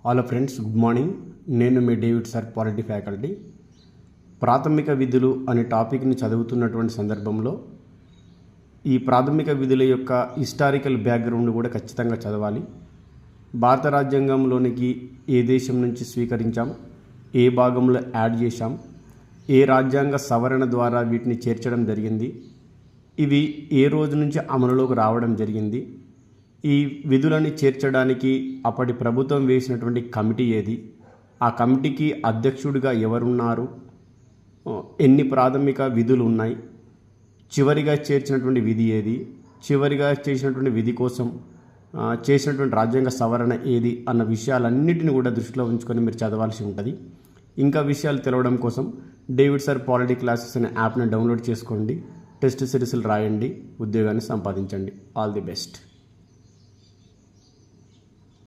Hello friends, good morning. నేను మీ David sir, polity faculty. ప్రాథమిక విధులు అనే టాపిక్ని చదువుతున్నటువంటి సందర్భంలో ఈ ప్రాథమిక విధుల యొక్క హిస్టారికల్ బ్యాక్గ్రౌండ్ కూడా ఖచ్చితంగా చదవాలి. భారత రాజ్యాంగంలోనికి ఏ దేశం నుంచి స్వీకరించాం, ఏ భాగంలో యాడ్ చేశాం, ఏ రాజ్యాంగ సవరణ ద్వారా వీటిని చేర్చడం జరిగింది, ఇవి ఏ రోజు నుంచి అమలులోకి రావడం జరిగింది, ఈ విధులని చేర్చడానికి అప్పటి ప్రభుత్వం వేసినటువంటి కమిటీ ఏది, ఆ కమిటీకి అధ్యక్షుడిగా ఎవరున్నారు, ఎన్ని ప్రాథమిక విధులు ఉన్నాయి, చివరిగా చేర్చినటువంటి విధి ఏది, చివరిగా చేసినటువంటి విధి కోసం చేసినటువంటి రాజ్యాంగ సవరణ ఏది అన్న విషయాలన్నింటినీ కూడా దృష్టిలో ఉంచుకొని మీరు చదవాల్సి ఉంటుంది. ఇంకా విషయాలు తెలవడం కోసం డేవిడ్ సార్ పాలిటీ క్లాసెస్ అనే యాప్ని డౌన్లోడ్ చేసుకోండి. టెస్ట్ సిరీస్లు రాయండి, ఉద్యోగాన్ని సంపాదించండి. All the best.